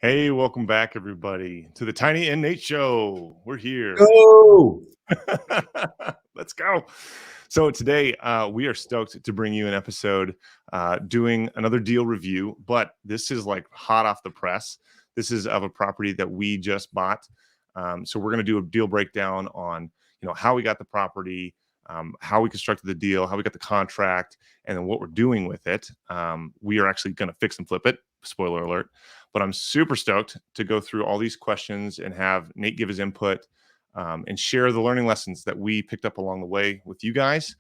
Hey, welcome back, everybody, to the Tiny and Nate Show. We're here. Go! Let's go. So today, we are stoked to bring you an episode doing another deal review, but this is like hot off the press. This is of a property that we just bought. So we're going to do a deal breakdown on, how we got the property, how we constructed the deal, how we got the contract, and then what we're doing with it. We are actually going to fix and flip it. Spoiler alert. But I'm super stoked to go through all these questions and have Nate give his input and share the learning lessons that we picked up along the way with you guys.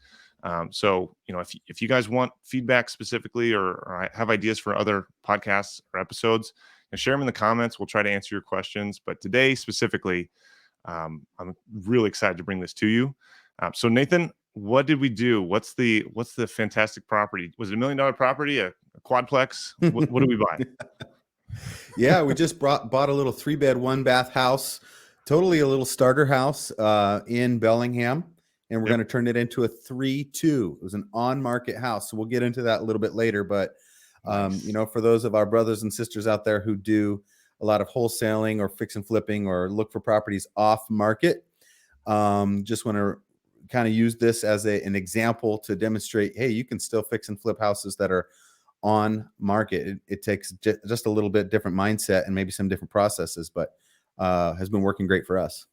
So, if you guys want feedback specifically or have ideas for other podcasts or episodes, share them in the comments. We'll try to answer your questions. But today specifically, I'm really excited to bring this to you. So, Nathan, what did we do? What's the fantastic property? Was it $1 million property, a quadplex? What did we buy? Yeah, we just bought a little 3-bed, 1-bath house, totally a little starter house in Bellingham, and we're going to turn it into a 3-2. It was an on-market house, so we'll get into that a little bit later. But Nice. for those of our brothers and sisters out there who do a lot of wholesaling or fix and flipping or look for properties off market, just want to kind of use this as an example to demonstrate, hey, you can still fix and flip houses that are on market. It takes just a little bit different mindset and maybe some different processes, but has been working great for us.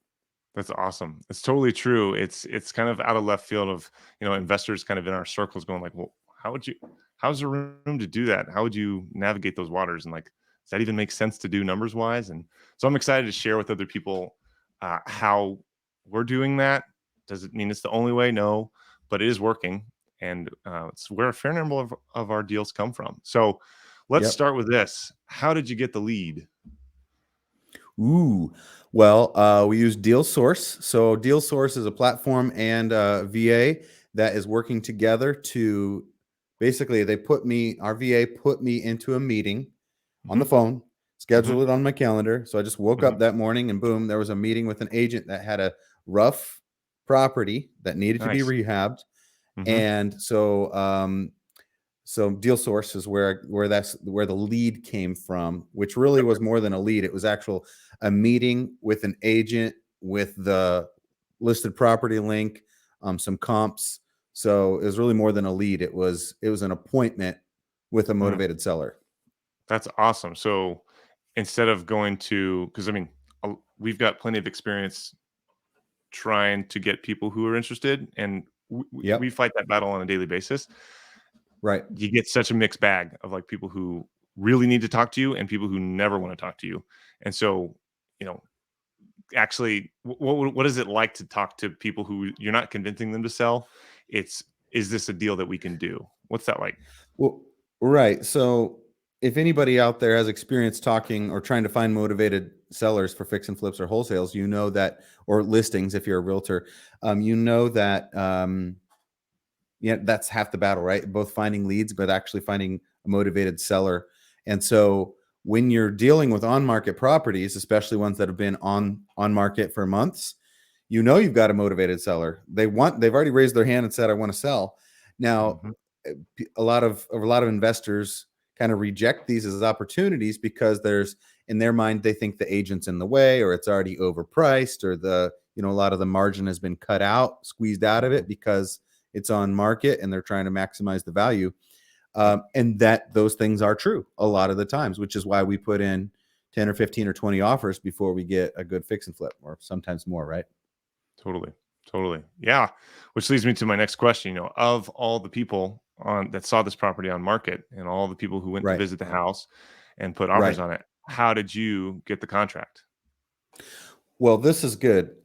That's awesome. It's totally true. It's kind of out of left field of, investors kind of in our circles going like, well, how's there room to do that? How would you navigate those waters? And like, does that even make sense to do numbers wise? And so I'm excited to share with other people how we're doing that. Does it mean it's the only way? No, but it is working. And it's where a fair number of our deals come from. So let's Yep. start with this. How did you get the lead? Ooh, well, we use Deal Source. So Deal Source is a platform and VA that is working together to basically our VA put me into a meeting on Hmm. the phone, Hmm. scheduled it on my calendar. So I just woke Hmm. up that morning and boom, there was a meeting with an agent that had a rough property that needed to be Nice. rehabbed. Hmm. And so Deal Source is where the lead came from, which really was more than a lead. It was a meeting with an agent with the listed property link, some comps. So it was really more than a lead. It was an appointment with a Mm, motivated seller. that's awesome. So instead of going to, because I mean, we've got plenty of experience trying to get people who are interested, and we Yep. fight that battle on a daily basis. Right. You get such a mixed bag of like people who really need to talk to you and people who never want to talk to you. And so, you know, actually, what is it like to talk to people who you're not convincing them to sell? It's, is this a deal that we can do? What's that like? Well, right. So if anybody out there has experience talking or trying to find motivated sellers for fix and flips or wholesales, you know that, or listings, if you're a realtor, you know that, yeah, that's half the battle, right? Both finding leads, but actually finding a motivated seller. And so when you're dealing with on-market properties, especially ones that have been on market for months, you know you've got a motivated seller. They've already raised their hand and said, I want to sell. Now, Hmm. a lot of investors kind of reject these as opportunities because there's, in their mind, they think the agent's in the way, or it's already overpriced, or a lot of the margin has been cut out, squeezed out of Hmm. it because it's on market and they're trying to maximize the value. Yep. And that those things are true a lot of the times, which is why we put in 10 or 15 or 20 offers before we get a good fix and flip, or sometimes more, right? Totally. Totally. Yeah. Which leads me to my next question. Of all the people on that saw this property on market and all the people who went to Right. visit the house and put offers Right. on it, how did you get the contract? Well, this is good.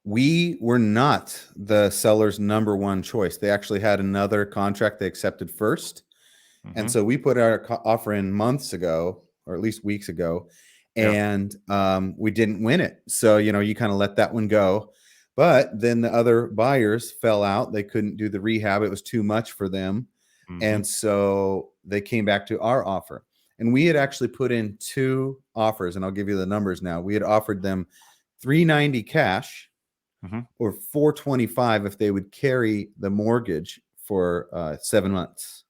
We were not the seller's number one choice. They actually had another contract they accepted first. And Hmm. so we put our offer in months ago, or at least weeks ago, Yeah. and we didn't win it. So, you kind of let that one go. But then the other buyers fell out. They couldn't do the rehab, it was too much for them. Hmm. And so they came back to our offer. And we had actually put in two offers, and I'll give you the numbers now. We had offered them 390 cash Hmm. or 425 if they would carry the mortgage for 7 months.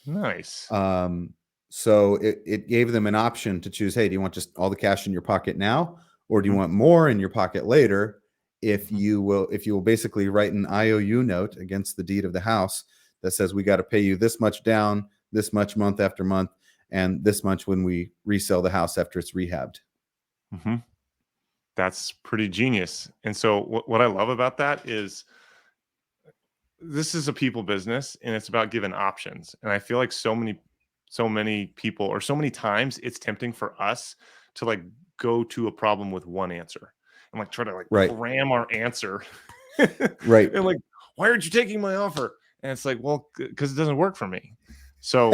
Nice. Um, So it gave them an option to choose, hey, do you want just all the cash in your pocket now, or do you Mhm. want more in your pocket later? If Mhm. you will basically write an IOU note against the deed of the house that says we got to pay you this much down, this much month after month, and this much when we resell the house after it's rehabbed. Mhm. That's pretty genius. And so what I love about that is this is a people business and it's about giving options. And I feel like so many people or so many times it's tempting for us to like go to a problem with one answer and like try to like Right. cram our answer Right. and like, why aren't you taking my offer? And it's like, well, because it doesn't work for me. So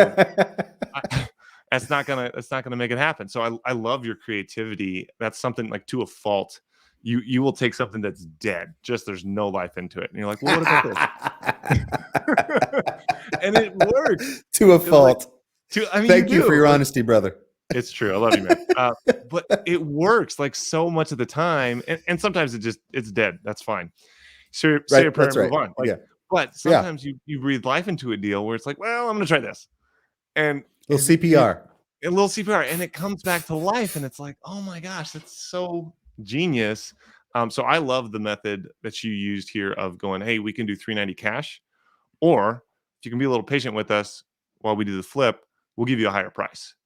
I, that's not gonna make it happen. So I love your creativity. That's something like to a fault. You will take something that's dead, just there's no life into it, and you're like, well, what about this? And it works To a because like, fault. I mean, you Thank you for do your like honesty, brother. it's true. I love you, man. But it works like so much of the time, and sometimes it's dead. That's fine. So say a Right. prayer That's and move right. on. Like, Yeah. but Yeah. sometimes you breathe life into a deal where it's like, well, I'm gonna try this, and Little you CPR. a little CPR, and it comes back to life, and it's like, oh my gosh, that's so genius. So I love the method that you used here of going, hey, we can do 390 cash, or if you can be a little patient with us while we do the flip, we'll give you a higher price.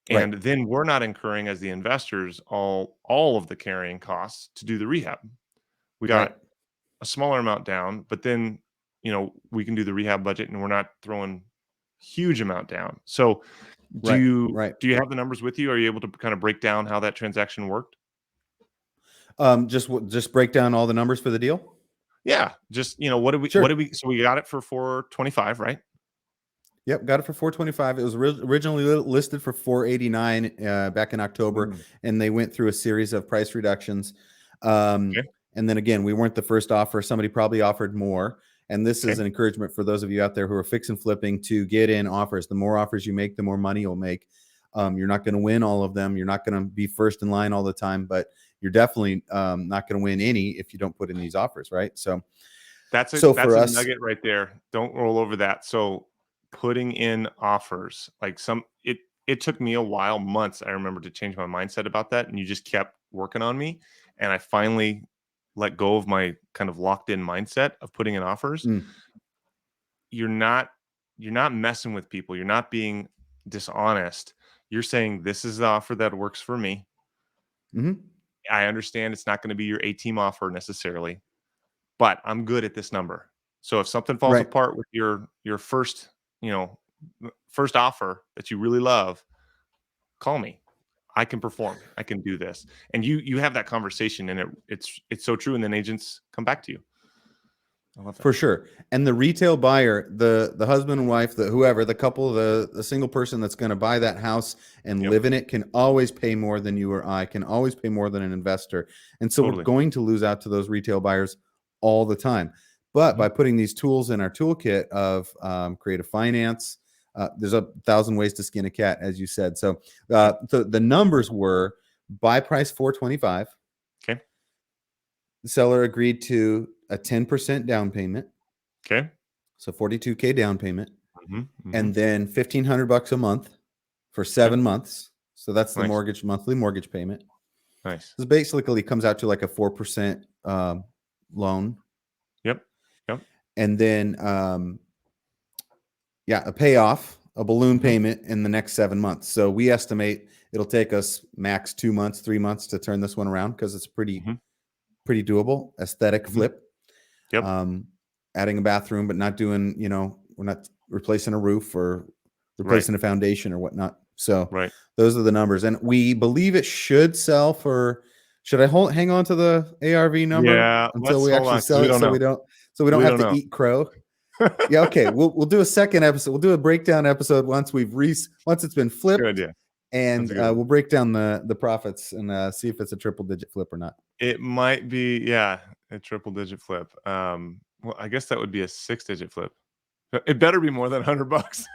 Right. And then we're not incurring as the investors all of the carrying costs to do the rehab. We Right. got a smaller amount down, but then we can do the rehab budget and we're not throwing huge amount down. So do Right. you Right. do you have the numbers with you? Are you able to kind of break down how that transaction worked? Just break down all the numbers for the deal. Yeah, just what did Sure. we so we got it for 425, right? Yep, got it for 425. It was originally listed for 489 back in October, Mm, and they went through a series of price reductions. Um, okay, and then again, we weren't the first offer. Somebody probably offered more. And this is okay. an encouragement for those of you out there who are fix and flipping to get in offers. The more offers you make, the more money you'll make. You're not going to win all of them. You're not going to be first in line all the time, but you're definitely not going to win any if you don't put in these offers, right? That's a So that's for a us, nugget right there. Don't roll over that. So putting in offers, like it took me a while, months, I remember to change my mindset about that. And you just kept working on me. And I finally let go of my kind of locked in mindset of putting in offers. mm, You're not you're not messing with people. You're not being dishonest. You're saying this is the offer that works for me. mhm, I understand it's not going to be your A team offer necessarily, but I'm good at this number. So if something falls right. apart with your first, you know, first offer that you really love, call me. I can perform. I can do this. And you have that conversation and it's so true and then agents come back to you. I love that. For sure. And the retail buyer, the husband and wife, the whoever, the couple, the single person that's going to buy that house and Yep. live in it can always pay more than you or I, can always pay more than an investor. And so we're Totally. going to lose out to those retail buyers all the time. But Mhm. by putting these tools in our toolkit of creative finance, there's 1,000 ways to skin a cat, as you said. So Yep. the numbers were buy price 425. Okay. The seller agreed to a 10% down payment. Okay. So 42K down payment, Mhm. and Mhm. then $1,500 a month for Okay. 7 months. So that's the Nice. monthly mortgage payment. Nice. This basically comes out to like a 4% loan, Yep. Yep. and then a payoff, a balloon Mhm. payment in the next 7 months. So we estimate it'll take us max 2 months, 3 months to turn this one around because it's Mhm. pretty doable. Aesthetic Mhm. flip. Yep. um, Adding a bathroom, but not doing, we're not replacing a roof or Right. replacing a foundation or whatnot. So Right. those are the numbers. And we believe it should sell for, should I hang on to the ARV number Yeah. until Let's we hold actually on because sell we it don't know. so we don't We have don't to know. eat crow? Yeah. Okay. We'll do a second episode. We'll do a breakdown episode once once it's been Good flipped, idea. That's and a good idea. we'll break down the profits and see if it's a triple digit flip or not. It might be, yeah, a triple digit flip. Well, I guess that would be a 6 digit flip. It better be more than $100.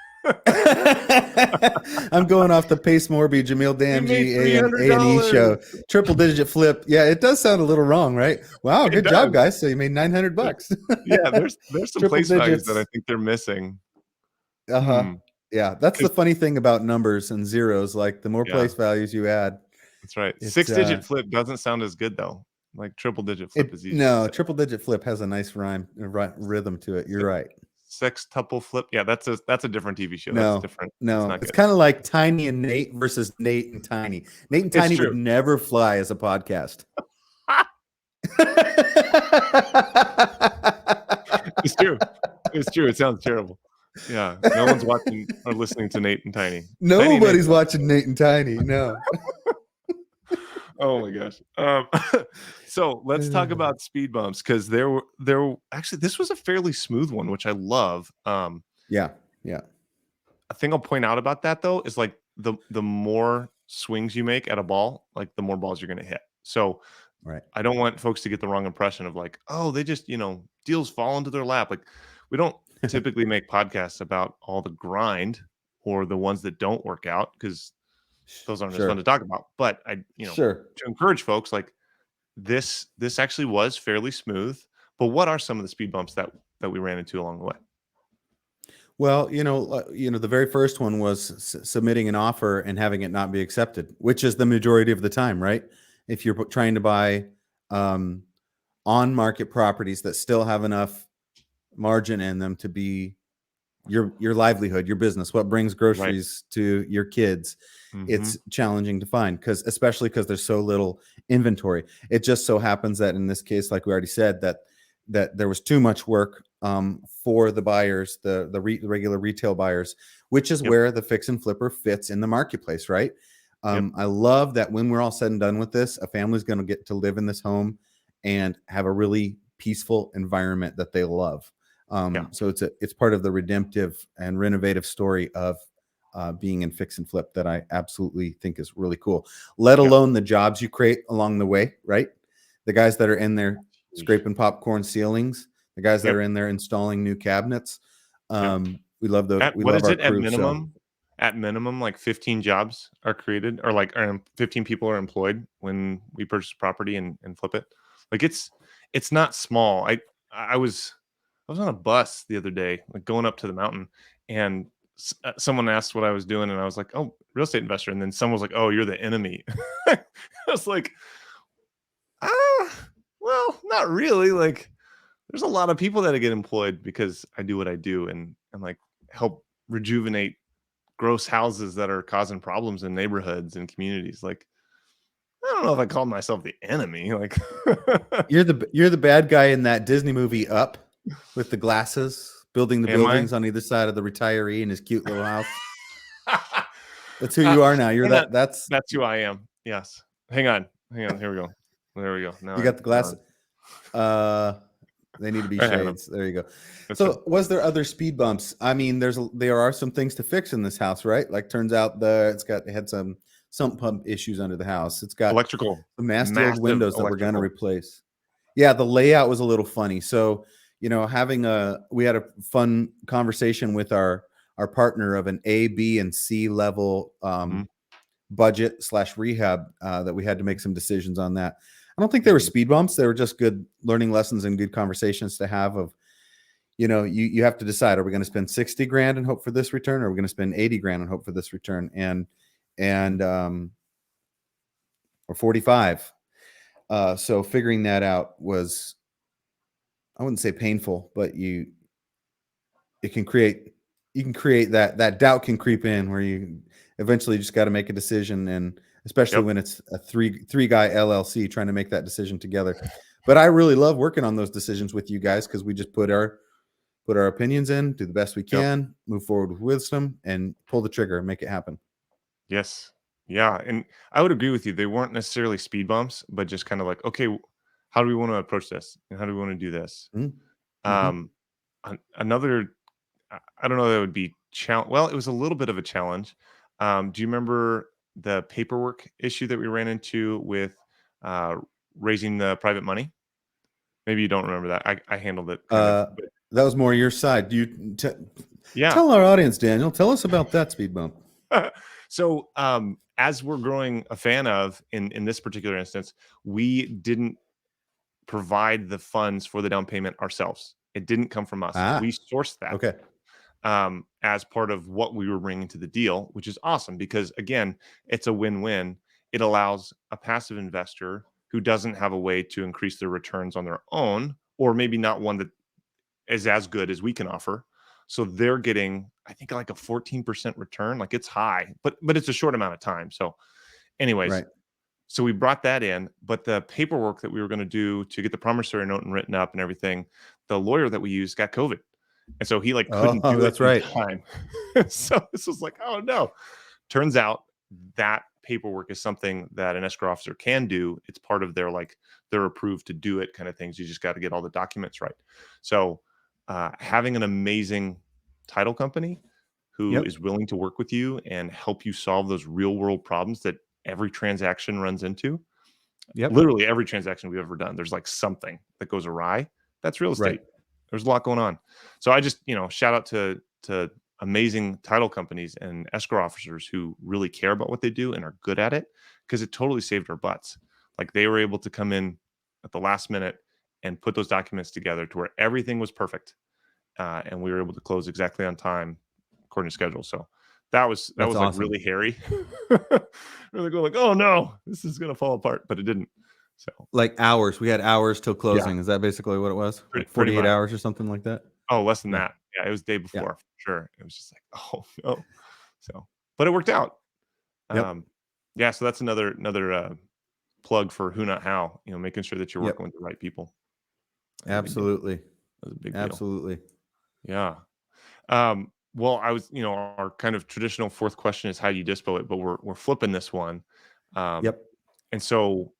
I'm going off the Pace Morby, Jamil We made Damji A&E $300. show. Triple digit flip. Yeah, it does sound a little wrong, right? Wow, It good job, does. guys. So you made $900. Yeah, there's some Triple place values that I digits. think they're missing. Uh-huh. Hmm. Yeah, that's the funny thing about numbers and zeros. Like the more Yeah, place values you add, that's right. it 6-digit flip doesn't sound as good though. Like triple digit flip is easier to no, say. triple digit flip has a nice rhythm to it. You're Six, right. sextuple flip. Yeah, that's a different TV show. That's No, different. That's no, not it's good. kind of like Tiny and Nate versus Nate and Tiny. Nate and It's Tiny would true. never fly as a podcast. It's true. It's true. It sounds terrible. Yeah, no one's watching or listening to Nate and Tiny. Tiny and Nate. Nobody's watching Nate and Tiny. No. Oh my gosh. So let's talk about speed bumps because actually this was a fairly smooth one, which I love. Yeah. Yeah. A thing I'll point out about that though is like the more swings you make at a ball, like the more balls you're going to hit. So Right. I don't want folks to get the wrong impression of like, oh, they just, deals fall into their lap. Like we don't typically make podcasts about all the grind or the ones that don't work out because those aren't as fun to talk about. But Sure. to encourage folks like this actually was fairly smooth. But what are some of the speed bumps that we ran into along the way? Well, the very first one was submitting an offer and having it not be accepted, which is the majority of the time, right? If you're trying to buy on market properties that still have enough margin in them to be your livelihood, your business, what brings groceries to your kids, it's challenging to find especially because there's so little inventory. It just so happens that in this case, like we already said, that there was too much work for the buyers, the regular retail buyers, which is where the fix and flipper fits in the marketplace, right? I love that when we're all said and done with this, a family's going to get to live in this home and have a really peaceful environment that they love. So it's part of the redemptive and renovative story of being in fix and flip that I absolutely think is really cool, let alone the jobs you create along the way, right? The guys that are in there scraping popcorn ceilings, the guys that are in there installing new cabinets. We love our crew. At minimum, like 15 jobs are created or 15 people are employed when we purchase property and flip it. Like it's not small. I was on a bus the other day, like going up to the mountain, and someone asked what I was doing, and I was like, "Oh, real estate investor." And then someone was like, "Oh, you're the enemy." I was like, well, not really. Like, there's a lot of people that get employed because I do what I do and like help rejuvenate gross houses that are causing problems in neighborhoods and communities. Like, I don't know if I called myself the enemy. Like, you're the bad guy in that Disney movie Up with the glasses, building the buildings on either side of the retiree in his cute little house. That's who you are now. You're that's who I am. Yes. Hang on. Here we go. There we go. Now you got the glasses. They need to be shades. There you go. So was there other speed bumps? I mean, there are some things to fix in this house, right? Like turns out it had some sump pump issues under the house. It's got electrical, nasty old windows that we're going to replace. Yeah, the layout was a little funny. So, we had a fun conversation with our partner of an A, B, and C level budget / rehab that we had to make some decisions on that. I don't think they were speed bumps. They were just good learning lessons and good conversations to have of, you have to decide, are we going to spend 60 grand and hope for this return? Or are we going to spend 80 grand and hope for this return? Or 45. So figuring that out was, I wouldn't say painful, but you can create that doubt can creep in where you eventually just got to make a decision. And especially when it's a three guy LLC trying to make that decision together. But I really love working on those decisions with you guys because we just put our opinions in, do the best we can, move forward with wisdom, and pull the trigger and make it happen. Yes. Yeah. And I would agree with you. They weren't necessarily speed bumps, but just kind of like, okay, how do we want to approach this? And how do we want to do this? Another, I don't know, that would be well, it was a little bit of a challenge. Do you remember the paperwork issue that we ran into with raising the private money? Maybe you don't remember that. I handled it. That was more your side. Do you tell our audience, Daniel? Tell us about that speed bump. So, as we're growing a fan of in this particular instance, we didn't provide the funds for the down payment ourselves. It didn't come from us. We sourced that. Okay. as part of what we were bringing to the deal, which is awesome because, again, it's a win-win. It allows a passive investor who doesn't have a way to increase their returns on their own, or maybe not one that is as good as we can offer. So they're getting, I think, like a 14% return. Like, it's high, but it's a short amount of time. So anyways, Right. so we brought that in, but the paperwork that we were going to do to get the promissory note and written up and everything, the lawyer that we used got COVID. And so he like couldn't Oh, do it that's in right. time. So this was like, oh no. Turns out that paperwork is something that an escrow officer can do. It's part of their, like, they're approved to do it kind of things. You just got to get all the documents right. So having an amazing title company who Yep. is willing to work with you and help you solve those real world problems that every transaction runs into. Yep. Literally every transaction we've ever done, there's like something that goes awry. That's real estate. Right. There's a lot going on. So I just, shout out to amazing title companies and escrow officers who really care about what they do and are good at it, because it totally saved our butts. Like, they were able to come in at the last minute and put those documents together to where everything was perfect. And we were able to close exactly on time according to schedule. So that was That's like awesome. really hairy. Really going like, oh no, this is gonna fall apart, but it didn't. So Like hours. We had hours till closing. Is that basically what it was? Like pretty 48 much. hours or something like that? Oh, less than Yeah. that. Yeah, it was day Yeah. before for sure. It was just like, oh no. So, but it worked out. Yep. Yeah. So that's another plug for Who Not How. Making sure that you're Yep. working with the right people. That was a big deal. Absolutely. That was a big deal. Absolutely. Yeah. Well, I was, our kind of traditional fourth question is how do you dispo it, but we're flipping this one. Yep. And so,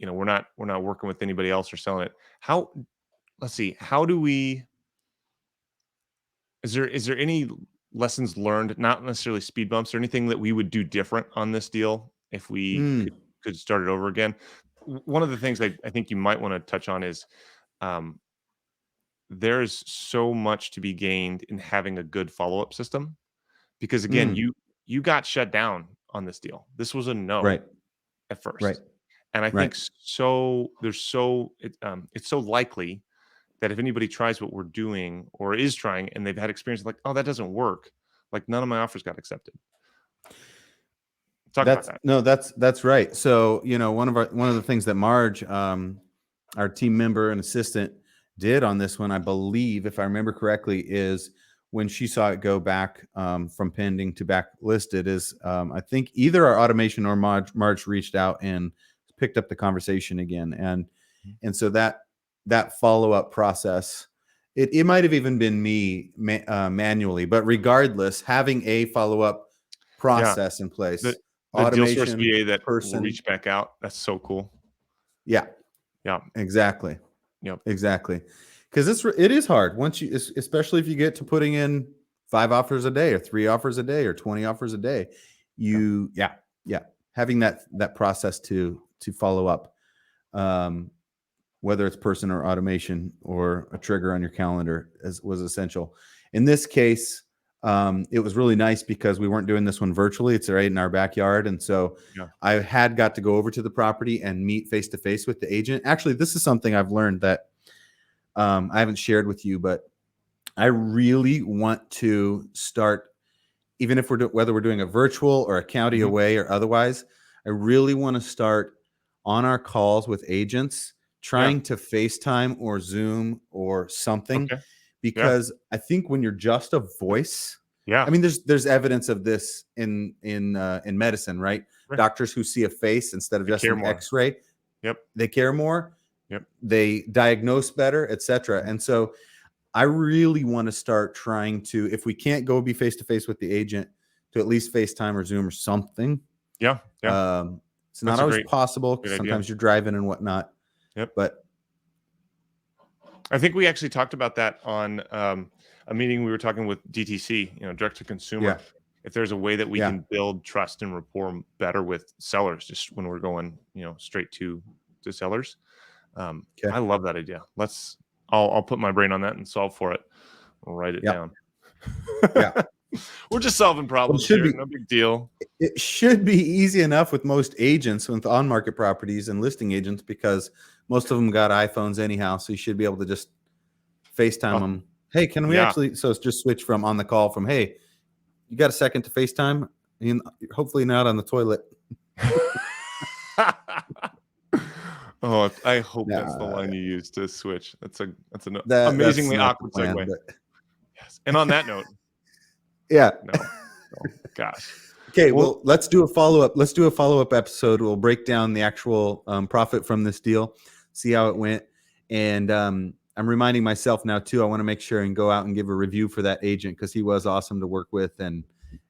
we're not working with anybody else or selling it. Let's see, how do we, is there any lessons learned, not necessarily speed bumps or anything that we would do different on this deal if we Mm, could start it over again? One of the things I think you might want to touch on is, um, there's so much to be gained in having a good follow-up system, because again, mm. you got shut down on this deal. This was a no Right. at Right. first. And I Right. think it's so likely that if anybody tries what we're doing or is trying and they've had experience like, oh, that doesn't work, like none of my offers got accepted. Talk about that. That's right. So, one of the things that Marge, our team member and assistant, did on this one, I believe, if I remember correctly, is when she saw it go back from pending to back listed, is I think either our automation or Marge reached out and picked up the conversation again, and so that follow up process, it might have even been me manually, but regardless, having a follow up process in place, The deal source automation VA that will person. reach back out. That's so cool. Yeah, Yeah. exactly. Yep. Exactly. Because it is hard once you, especially if you get to putting in 5 offers a day or 3 offers a day or 20 offers a day, yeah, having that process to follow up, whether it's person or automation or a trigger on your calendar was essential. In this case, it was really nice because we weren't doing this one virtually. It's right in our backyard. And so I had got to go over to the property and meet face to face with the agent. Actually, this is something I've learned that I haven't shared with you, but I really want to start, even if whether we're doing a virtual or a county away or otherwise, I really want to start on our calls with agents trying to FaceTime or Zoom or something. Okay. Because I think when you're just a voice, I mean, there's evidence of this in medicine, right? Doctors who see a face instead of just an X-ray, they care more. They diagnose better, etc. And so I really want to start trying to, if we can't go be face to face with the agent, to at least FaceTime or Zoom or something. It's not always possible. Sometimes you're driving and whatnot. But I think we actually talked about that on a meeting we were talking with DTC, direct to consumer. If there's a way that we can build trust and rapport better with sellers, just when we're going, straight to sellers. I love that idea. I'll put my brain on that and solve for it. I'll write it down. We're just solving problems here. No big deal. It should be easy enough with most agents, with on-market properties and listing agents, because most of them got iPhones anyhow. So you should be able to just FaceTime them. Hey, can we Yeah. actually? So it's just switch from on the call from, hey, you got a second to FaceTime? And hopefully not on the toilet. Oh, I hope that's the Nah, line you use to switch. That's an that's amazingly not the awkward plan, segue. but Yes. And on that note, yeah. no, gosh. Okay, Well, well, let's do a follow-up. Let's do a follow-up episode. We'll break down the actual profit from this deal, see how it went. And I'm reminding myself now too, I want to make sure and go out and give a review for that agent because he was awesome to work with, and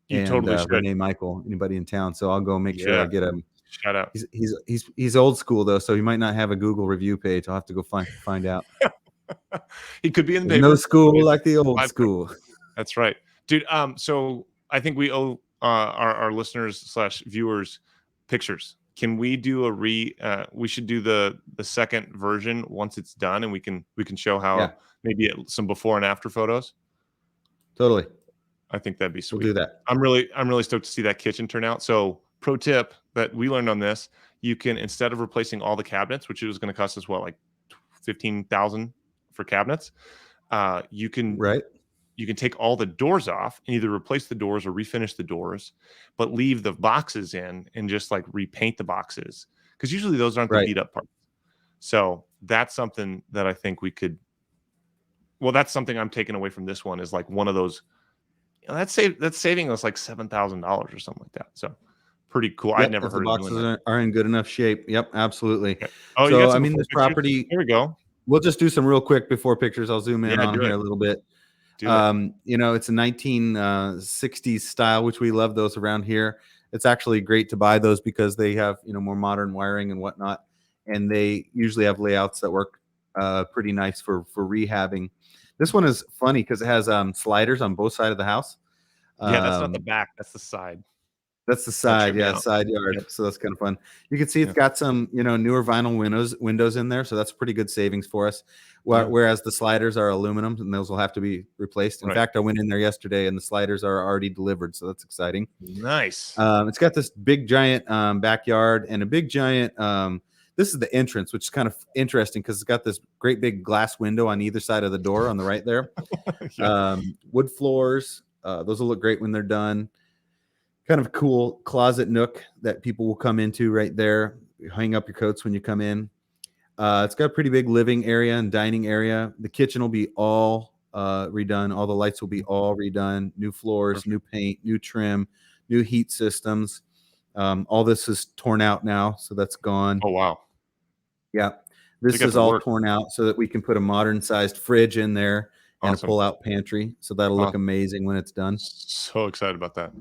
you totally should. Renee Michael, anybody in town. So I'll go make sure I get him. Shout out. He's old school though, so he might not have a Google review page. I'll have to go find out. He could be in the There's paper. no school like the old school. That's right, dude. So I think we owe our listeners / viewers pictures. Can we do we should do the second version once it's done, and we can show how maybe some before and after photos. Totally. I think that'd be sweet. We'll do that. I'm really stoked to see that kitchen turn out. So pro tip that we learned on this, you can, instead of replacing all the cabinets, which was going to cost us what, like $15,000 for cabinets, you can take all the doors off and either replace the doors or refinish the doors, but leave the boxes in and just like repaint the boxes, because usually those aren't the beat up parts. So that's something that I think we could. Well, that's something I'm taking away from this one, is like one of those. That's saving us like $7,000 or something like that. So pretty cool. Yep, I'd never heard of doing that. are in good enough shape. Yep, absolutely. Okay. Oh, so you got I mean, this pictures? property. Here we go. We'll just do some real quick before pictures. I'll zoom in on here a little bit. It's a 1960s style, which we love those around here. It's actually great to buy those because they have more modern wiring and whatnot, and they usually have layouts that work pretty nice for rehabbing. This one is funny because it has sliders on both sides of the house. Yeah, that's not the back. That's the side. That's the side, side yard. Yep. So that's kind of fun. You can see it's got some, newer vinyl windows in there, so that's pretty good savings for us. Whereas the sliders are aluminum, and those will have to be replaced. In fact, I went in there yesterday, and the sliders are already delivered, so that's exciting. Nice. It's got this big giant backyard and a big giant. This is the entrance, which is kind of interesting because it's got this great big glass window on either side of the door on the right there. Wood floors. Those will look great when they're done. Kind of a cool closet nook that people will come into right there. You hang up your coats when you come in. It's got a pretty big living area and dining area. The kitchen will be all redone. All the lights will be all redone. New floors, new paint, new trim, new heat systems. All this is torn out now, so that's gone. Oh, wow. Yeah. This is all torn out so that we can put a modern-sized fridge in there and a pull-out pantry. So that'll look amazing when it's done. So excited about that.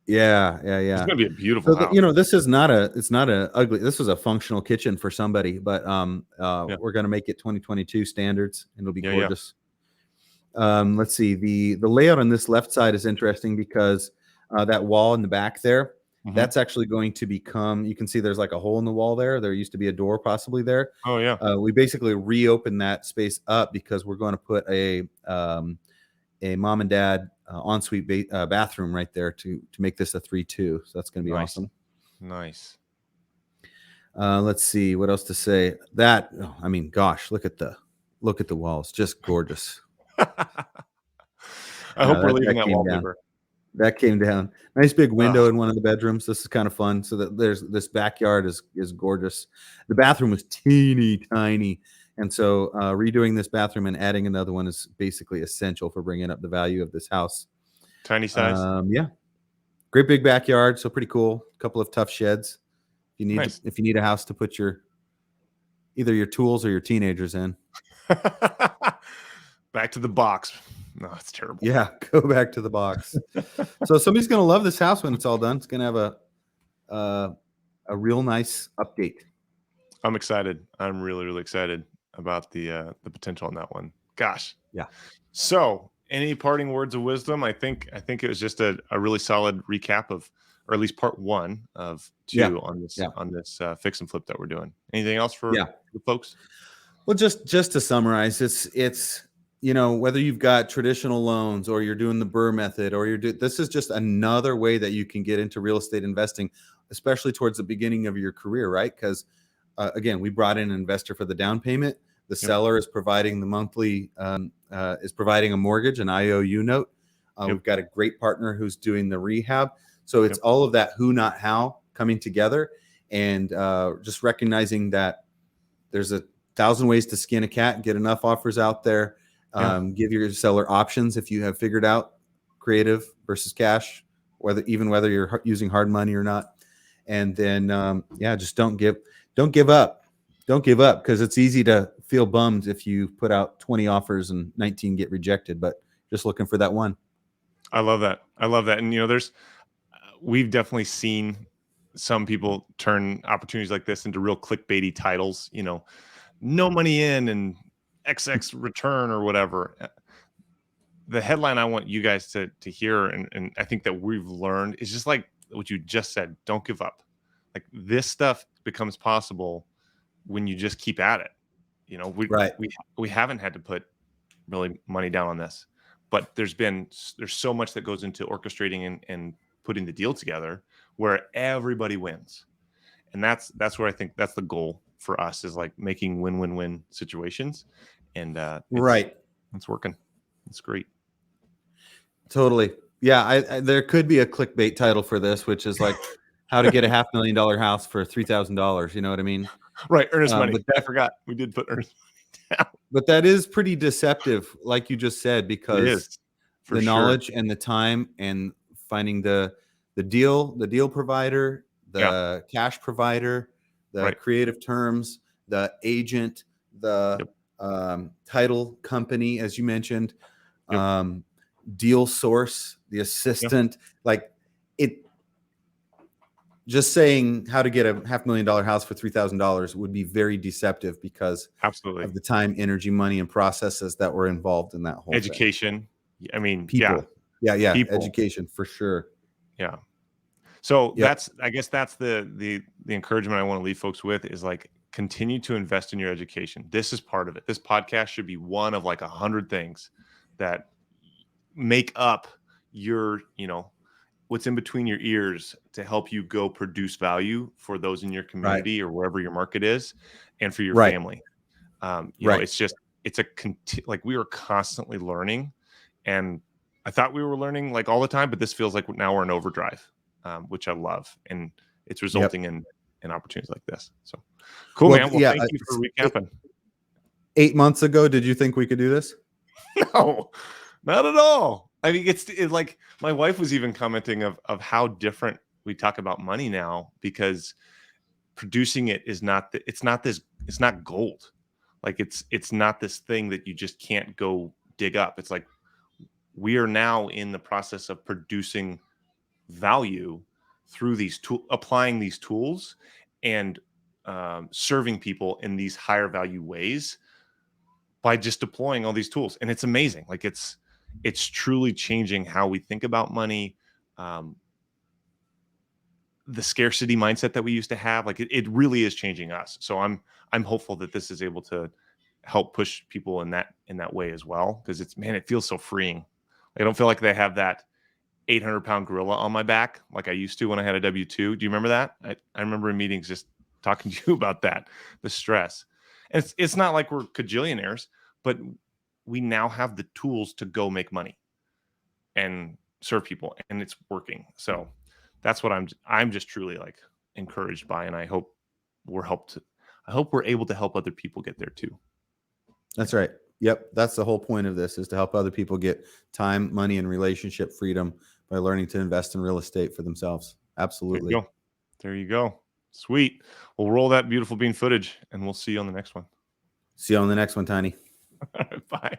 Yeah. It's gonna be a beautiful house. This is it's not a ugly. This was a functional kitchen for somebody, but we're gonna make it 2022 standards, and it'll be gorgeous. Let's see, the layout on this left side is interesting because that wall in the back there, that's actually going to become. You can see there's like a hole in the wall there. There used to be a door possibly there. Oh yeah. We basically reopened that space up because we're going to put a mom and dad ensuite bathroom right there to make this a 3-2. So that's going to be awesome. Nice. Let's see what else to say. Gosh, look at the walls, just gorgeous. I hope we're leaving that wallpaper. That came down. Nice big window in one of the bedrooms. This is kind of fun. So that there's this backyard is gorgeous. The bathroom was teeny tiny. And so redoing this bathroom and adding another one is basically essential for bringing up the value of this house. Tiny size. Yeah. Great big backyard. So pretty cool. A couple of tough sheds. If you need a house to put either your tools or your teenagers in. Back to the box. No, it's terrible. Yeah, go back to the box. So somebody's going to love this house when it's all done. It's going to have a real nice update. I'm excited. I'm really, really excited about the potential on that one. Gosh. Yeah. So, any parting words of wisdom? I think it was just a really solid recap of, or at least part one of two on this fix and flip that we're doing. Anything else for the folks? Well, just to summarize, it's whether you've got traditional loans or you're doing the Burr method or this is just another way that you can get into real estate investing, especially towards the beginning of your career, right? Because again, we brought in an investor for the down payment, The seller is providing the monthly, is providing a mortgage, an IOU note. We've got a great partner who's doing the rehab. So it's all of that who, not how coming together, and just recognizing that there's 1,000 ways to skin a cat, get enough offers out there. Give your seller options if you have figured out creative versus cash, whether you're using hard money or not. And then, just don't give up. Don't give up, because it's easy to feel bummed if you put out 20 offers and 19 get rejected, but just looking for that one. I love that. And we've definitely seen some people turn opportunities like this into real clickbaity titles, no money in and XX return or whatever. The headline I want you guys to hear, and I think that we've learned, is just like what you just said. Don't give up. Like, this stuff becomes possible when you just keep at it. We haven't had to put really money down on this, but there's so much that goes into orchestrating and putting the deal together where everybody wins. And that's where I think that's the goal for us, is like making win-win-win situations. And it's working. It's great. Totally. Yeah. There could be a clickbait title for this, which is like how to get a $500,000 house for $3,000. You know what I mean? Right. Earnest money. I forgot we did put earnest money down. But that is pretty deceptive, like you just said, because the knowledge and the time and finding the deal provider, the cash provider, the creative terms, the agent, the title company, as you mentioned, deal source, the assistant, like it. Just saying how to get a $500,000 house for $3,000 would be very deceptive, because of the time, energy, money, and processes that were involved in that whole education thing. I mean, people. People. Education for sure. Yeah. So I guess that's the encouragement I want to leave folks with, is like, continue to invest in your education. This is part of it. This podcast should be one of like 100 things that make up your, what's in between your ears to help you go produce value for those in your community or wherever your market is, and for your family. Like, we are constantly learning, and I thought we were learning like all the time, but this feels like now we're in overdrive, which I love, and it's resulting in opportunities like this. So cool, man. Well, thank you for recapping. 8 months ago, did you think we could do this? No, not at all. I mean, it's like, my wife was even commenting of how different we talk about money now, because producing it is it's not gold. Like, it's not this thing that you just can't go dig up. It's like, we are now in the process of producing value through applying these tools, and serving people in these higher value ways by just deploying all these tools. And it's amazing. Like, it's truly changing how we think about money. The scarcity mindset that we used to have, like, it really is changing us. So I'm hopeful that this is able to help push people in that way as well. Because it feels so freeing. I don't feel like they have that 800-pound gorilla on my back like I used to when I had a W-2. Do you remember that? I remember in meetings just talking to you about that, the stress. And it's not like we're cajillionaires, but we now have the tools to go make money and serve people, and it's working. So that's what I'm just truly like encouraged by, and I hope we're able to help other people get there too. That's right. Yep. That's the whole point of this, is to help other people get time, money, and relationship freedom by learning to invest in real estate for themselves. Absolutely. There you go. Sweet. We'll roll that beautiful bean footage, and we'll see you on the next one. See you on the next one, Tiny. Bye.